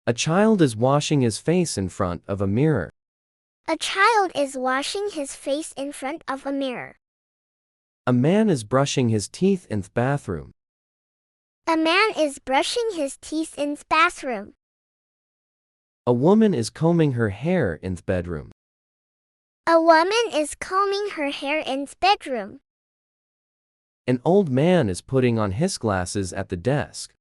A child is washing his face in front of a mirror. A child is washing his face in front of a mirror. A man is brushing his teeth in the bathroom. A man is brushing his teeth in the bathroom. A woman is combing her hair in the bedroom. A woman is combing her hair in the bedroom. An old man is putting on his glasses at the desk.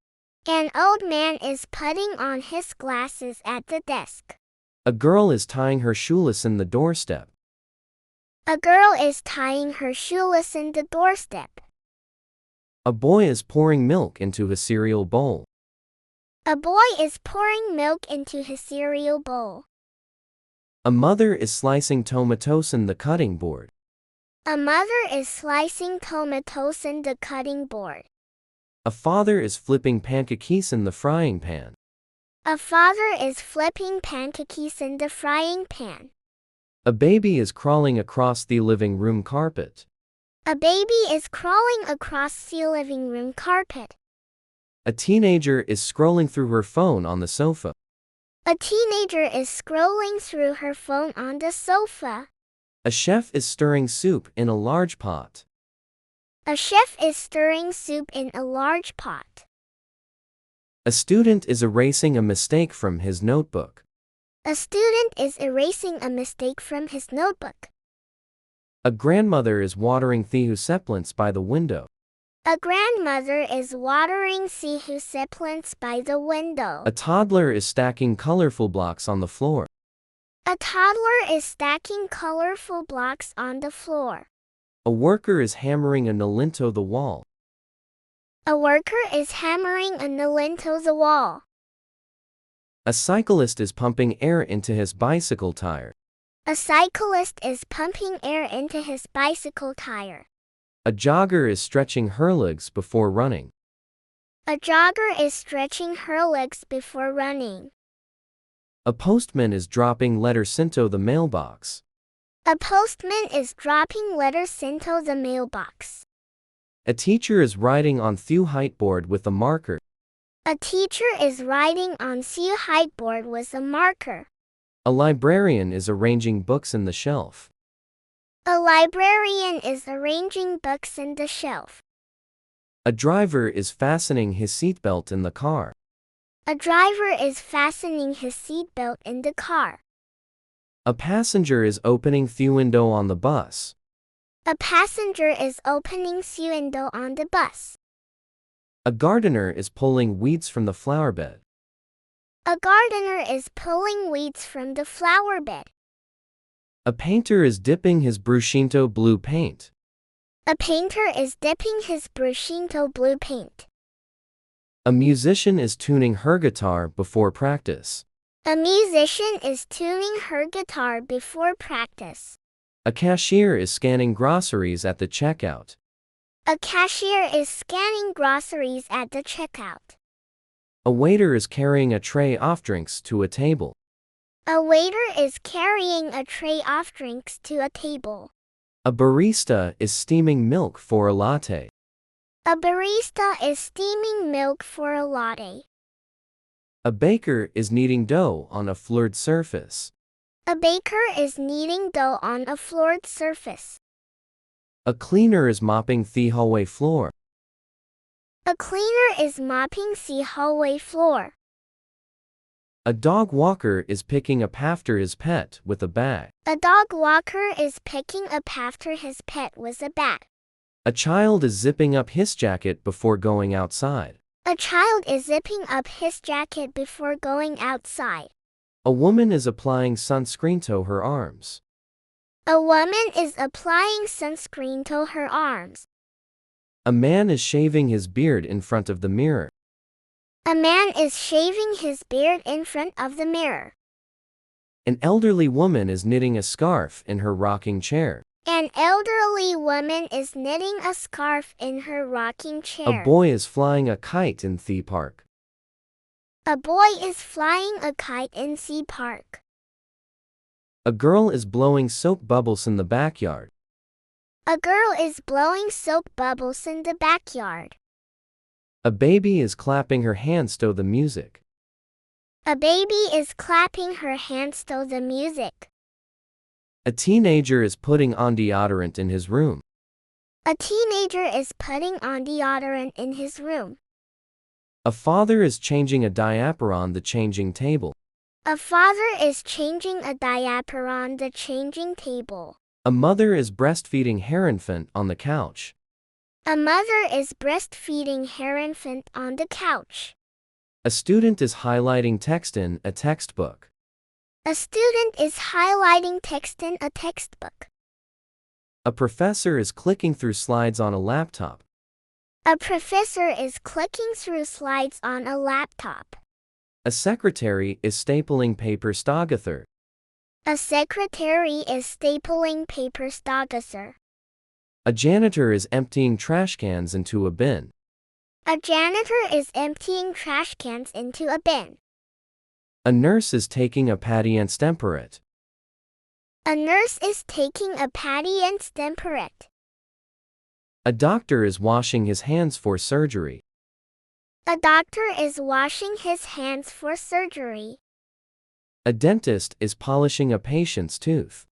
An old man is putting on his glasses at the desk. A girl is tying her shoelace in the doorstep. A girl is tying her shoelace in the doorstep. A boy is pouring milk into his cereal bowl. A boy is pouring milk into his cereal bowl. A mother is slicing tomatoes in the cutting board. A mother is slicing tomatoes in the cutting board. A father is flipping pancakes in the frying pan. A father is flipping pancakes in the frying pan. A baby is crawling across the living room carpet. A baby is crawling across the living room carpet. A teenager is scrolling through her phone on the sofa. A teenager is scrolling through her phone on the sofa. A chef is stirring soup in a large pot. A chef is stirring soup in a large pot. A student is erasing a mistake from his notebook. A student is erasing a mistake from his notebook. A grandmother is watering the succulents by the window. A grandmother is watering the succulents by the window. A toddler is stacking colorful blocks on the floor. A toddler is stacking colorful blocks on the floor. A worker is hammering a nail into the wall. A worker is hammering a nail into the wall. A cyclist is pumping air into his bicycle tire. A cyclist is pumping air into his bicycle tire. A jogger is stretching her legs before running. A jogger is stretching her legs before running. A postman is dropping letters into the mailbox. A postman is dropping letters into the mailbox. A teacher is writing on the whiteboard with a marker. A teacher is writing on the whiteboard with a marker. A librarian is arranging books in the shelf. A librarian is arranging books in the shelf. A driver is fastening his seatbelt in the car. A driver is fastening his seatbelt in the car. A passenger is opening the window on the bus. A passenger is opening the window on the bus. A gardener is pulling weeds from the flower bed. A gardener is pulling weeds from the flower bed. A painter is dipping his brush into blue paint. A painter is dipping his brush into blue paint. A musician is tuning her guitar before practice. A musician is tuning her guitar before practice. A cashier is scanning groceries at the checkout. A cashier is scanning groceries at the checkout. A waiter is carrying a tray of drinks to a table. A waiter is carrying a tray of drinks to a table. A barista is steaming milk for a latte. A barista is steaming milk for a latte. A baker is kneading dough on a floored surface. A baker is kneading dough on a floored surface. A cleaner is mopping the hallway floor. A cleaner is mopping the hallway floor. A dog walker is picking up after his pet with a bag. A dog walker is picking up after his pet with a bag. A child is zipping up his jacket before going outside. A child is zipping up his jacket before going outside. A woman is applying sunscreen to her arms. A woman is applying sunscreen to her arms. A man is shaving his beard in front of the mirror. A man is shaving his beard in front of the mirror. An elderly woman is knitting a scarf in her rocking chair. An elderly woman is knitting a scarf in her rocking chair. A boy is flying a kite in the park. A boy is flying a kite in the park. A girl is blowing soap bubbles in the backyard. A girl is blowing soap bubbles in the backyard. A baby is clapping her hands to the music. A baby is clapping her hands to the music. A teenager is putting on deodorant in his room. A teenager is putting on deodorant in his room. A father is changing a diaper on the changing table. A father is changing a diaper on the changing table. A mother is breastfeeding her infant on the couch. A mother is breastfeeding her infant on the couch. A student is highlighting text in a textbook. A student is highlighting text in a textbook. A professor is clicking through slides on a laptop. A professor is clicking through slides on a laptop. A secretary is stapling paper together. A secretary is stapling paper together. A janitor is emptying trash cans into a bin. A janitor is emptying trash cans into a bin. A nurse is taking a patty and temperate. A nurse is taking a patty and temperate. A doctor is washing his hands for surgery. A doctor is washing his hands for surgery. A dentist is polishing a patient's tooth.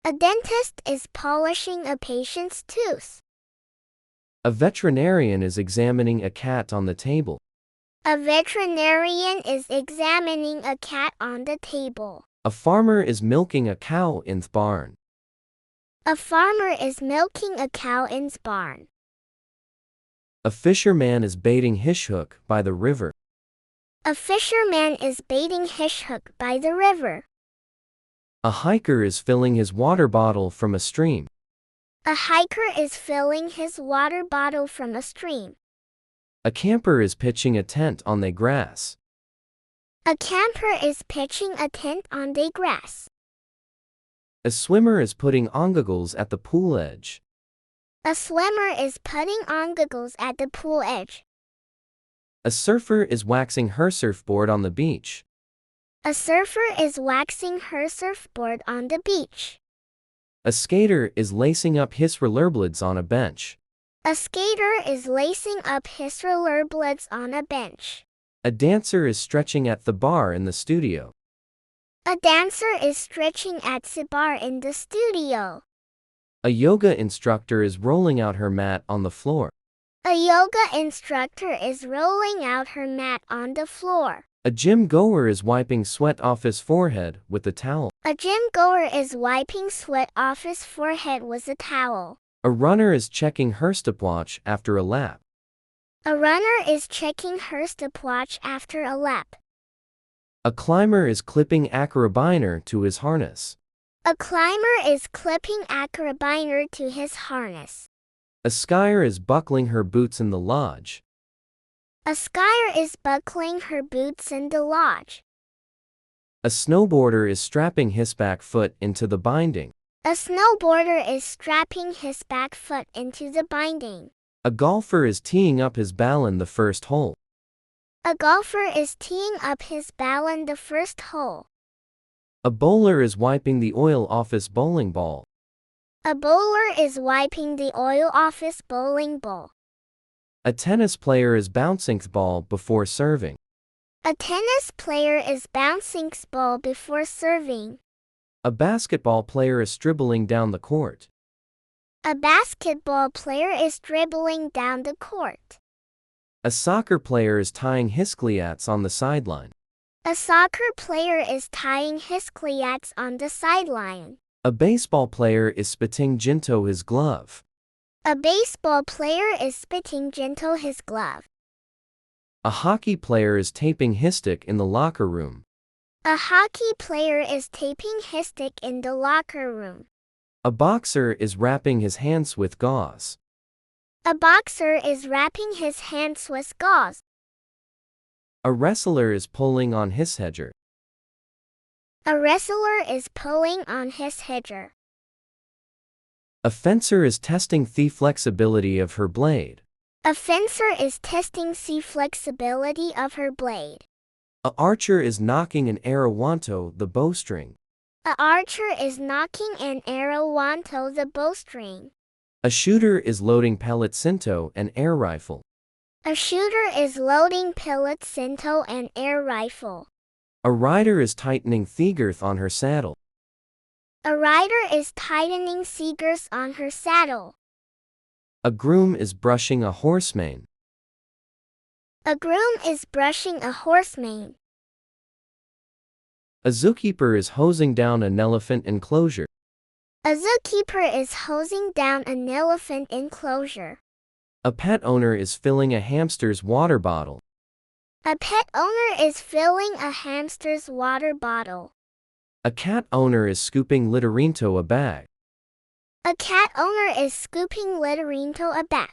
A dentist is polishing a patient's tooth. A veterinarian is examining a cat on the table. A veterinarian is examining a cat on the table. A farmer is milking a cow in the barn. A farmer is milking a cow in the barn. A fisherman is baiting his hook by the river. A fisherman is baiting his hook by the river. A hiker is filling his water bottle from a stream. A hiker is filling his water bottle from a stream. A camper is pitching a tent on the grass. A camper is pitching a tent on the grass. A swimmer is putting on goggles at the pool edge. A swimmer is putting on goggles at the pool edge. A surfer is waxing her surfboard on the beach. A surfer is waxing her surfboard on the beach. A skater is lacing up his rollerblades on a bench. A skater is lacing up his rollerblades on a bench. A dancer is stretching at the bar in the studio. A dancer is stretching at the bar in the studio. A yoga instructor is rolling out her mat on the floor. A yoga instructor is rolling out her mat on the floor. A gym goer is wiping sweat off his forehead with a towel. A gym goer is wiping sweat off his forehead with a towel. A runner is checking her stopwatch after a lap. A runner is checking her stopwatch after a lap. A climber is clipping a carabiner to his harness. A climber is clipping a carabiner to his harness. A skier is buckling her boots in the lodge. A skier is buckling her boots in the lodge. A snowboarder is strapping his back foot into the binding. A snowboarder is strapping his back foot into the binding. A golfer is teeing up his ball in the first hole. A golfer is teeing up his ball in the first hole. A bowler is wiping the oil off his bowling ball. A bowler is wiping the oil off his bowling ball. A tennis player is bouncing the ball before serving. A tennis player is bouncing the ball before serving. A basketball player is dribbling down the court. A basketball player is dribbling down the court. A soccer player is tying his cleats on the sideline. A soccer player is tying his cleats on the sideline. A baseball player is spitting into his glove. A baseball player is spitting into his glove. A hockey player is taping his stick in the locker room. A hockey player is taping his stick in the locker room. A boxer is wrapping his hands with gauze. A boxer is wrapping his hands with gauze. A wrestler is pulling on his hedger. A wrestler is pulling on his hedger. A fencer is testing the flexibility of her blade. A fencer is testing the flexibility of her blade. A archer is knocking an arrow onto the bowstring. A archer is knocking an arrow onto the bowstring. A shooter is loading pellets into an air rifle. A shooter is loading pellets into an air rifle. A rider is tightening thigirth on her saddle. A rider is tightening seagirths on her saddle. A groom is brushing a horse mane. A groom is brushing a horse mane. A zookeeper is hosing down an elephant enclosure. A zookeeper is hosing down an elephant enclosure. A pet owner is filling a hamster's water bottle. A pet owner is filling a hamster's water bottle. A cat owner is scooping litter into a bag. A cat owner is scooping litter into a bag.